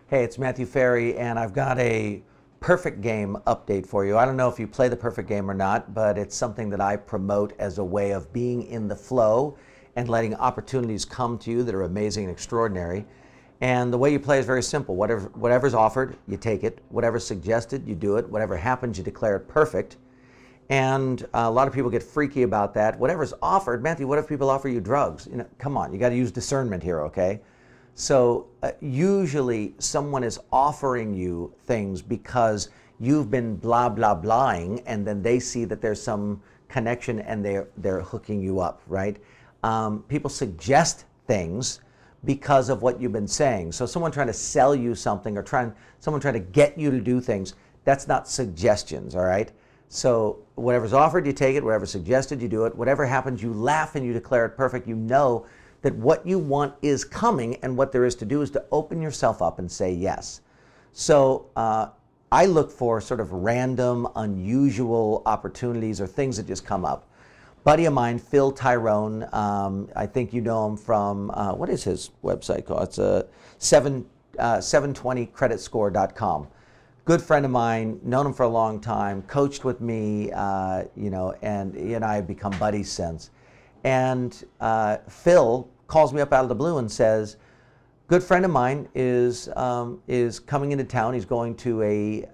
Hey, it's Matthew Ferry, and I've got a perfect game update for you. I don't know if you play the perfect game or not, but it's something that I promote as a way of being in the flow and letting opportunities come to you that are amazing and extraordinary. And the way you play is very simple. Whatever's offered, you take it. Whatever's suggested, you do it. Whatever happens, you declare it perfect. And a lot of people get freaky about that. Whatever's offered, Matthew, what if people offer you drugs? You know, come on, you got to use discernment here, okay? So usually someone is offering you things because you've been blah, blah, blahing, and then they see that there's some connection and they're hooking you up, right? People suggest things because of what you've been saying. So someone trying to sell you something or someone trying to get you to do things, that's not suggestions, all right? So whatever's offered, you take it. Whatever's suggested, you do it. Whatever happens, you laugh and you declare it perfect. You know that what you want is coming, and what there is to do is to open yourself up and say yes. So I look for sort of random, unusual opportunities or things that just come up. Buddy of mine, Phil Tyrone, I think you know him from, what is his website called? It's 720creditscore.com. Good friend of mine, known him for a long time, coached with me, you know, and he and I have become buddies since. And Phil calls me up out of the blue and says, good friend of mine is coming into town. He's going to a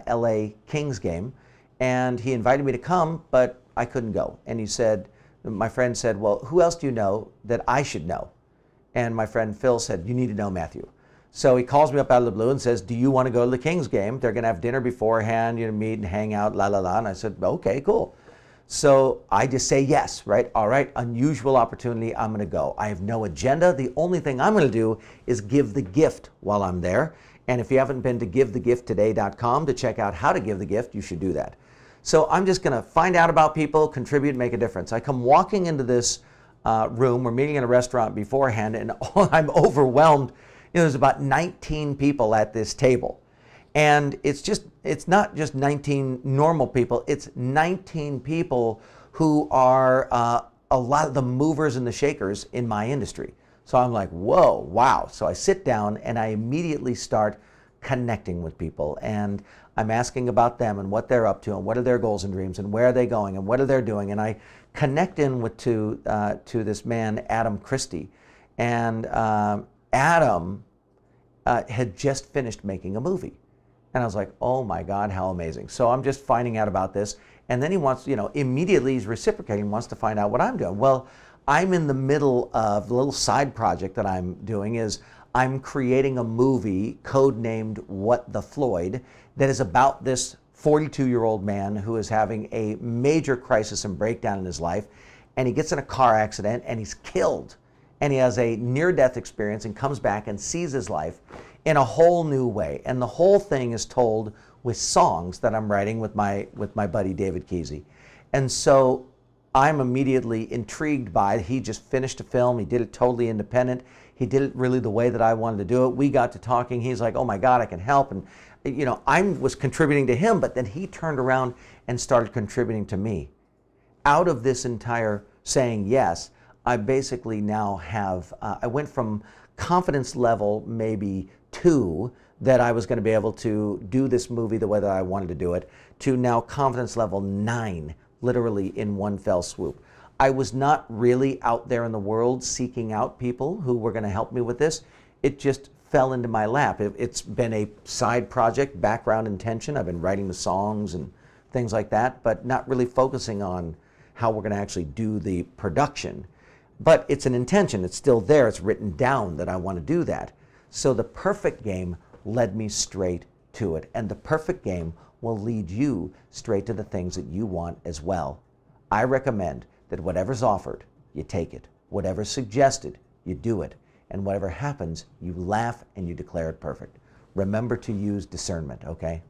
LA Kings game, and he invited me to come, but I couldn't go. And he said, my friend said, well, who else do you know that I should know? And my friend Phil said, you need to know Matthew. So he calls me up out of the blue and says, do you want to go to the Kings game? They're going to have dinner beforehand, you know, meet and hang out, la, la, la. And I said, okay, cool. So I just say yes, right? All right, unusual opportunity, I'm gonna go. I have no agenda. The only thing I'm gonna do is give the gift while I'm there. And if you haven't been to givethegiftoday.com to check out how to give the gift, you should do that. So I'm just gonna find out about people, contribute, make a difference. I come walking into this room, we're meeting in a restaurant beforehand, and I'm overwhelmed. You know, there's about 19 people at this table. And it's not just 19 normal people, it's 19 people who are a lot of the movers and the shakers in my industry. So I'm like, whoa, wow. So I sit down and I immediately start connecting with people, and I'm asking about them and what they're up to and what are their goals and dreams and where are they going and what are they doing. And I connect in to this man, Adam Christie. And Adam had just finished making a movie. And I was like, oh my God, how amazing. So I'm just finding out about this. And then he wants, you know, immediately he's reciprocating, wants to find out what I'm doing. Well, I'm in the middle of the little side project that I'm doing is I'm creating a movie codenamed What the Floyd that is about this 42-year-old man who is having a major crisis and breakdown in his life. And he gets in a car accident and he's killed. And he has a near-death experience and comes back and sees his life in a whole new way. And the whole thing is told with songs that I'm writing with my buddy David Kesey. And so I'm immediately intrigued by it. He just finished a film. He did it totally independent. He did it really the way that I wanted to do it. We got to talking. He's like, oh my God, I can help. And you know, I was contributing to him, but then he turned around and started contributing to me. Out of this entire saying yes, I basically now have, I went from confidence level maybe 2 that I was going to be able to do this movie the way that I wanted to do it, to now confidence level 9, literally in one fell swoop. I was not really out there in the world seeking out people who were going to help me with this. It just fell into my lap. It's been a side project, background intention. I've been writing the songs and things like that, but not really focusing on how we're going to actually do the production. But it's an intention. It's still there. It's written down that I want to do that. So the perfect game led me straight to it. And the perfect game will lead you straight to the things that you want as well. I recommend that whatever's offered, you take it. Whatever's suggested, you do it. And whatever happens, you laugh and you declare it perfect. Remember to use discernment, okay?